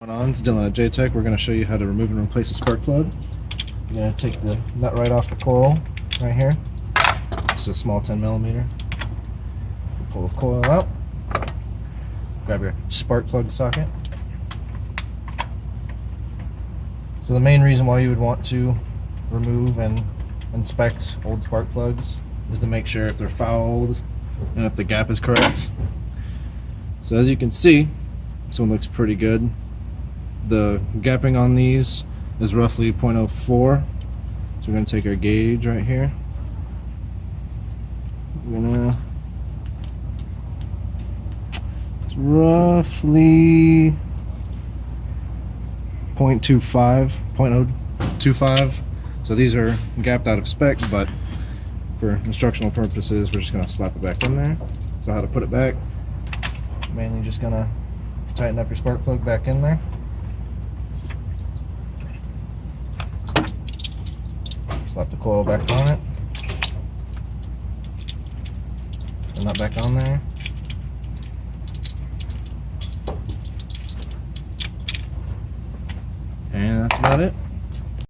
On, it's Dylan at jtech. We're going to show you how to remove and replace a spark plug. You're going to take the nut right off the coil right here. It's a small 10mm. Pull the coil out. Grab your spark plug socket. So the main reason why you would want to remove and inspect old spark plugs is to make sure if they're fouled and if the gap is correct. So as you can see, this one looks pretty good. The gapping on these is roughly 0.04. So we're going to take our gauge right here. It's roughly 0.25. So these are gapped out of spec, but for instructional purposes, we're just going to slap it back in there. So how to put it back? Mainly just going to tighten up your spark plug back in there. Slap the coil back on it. The nut back on there. And that's about it.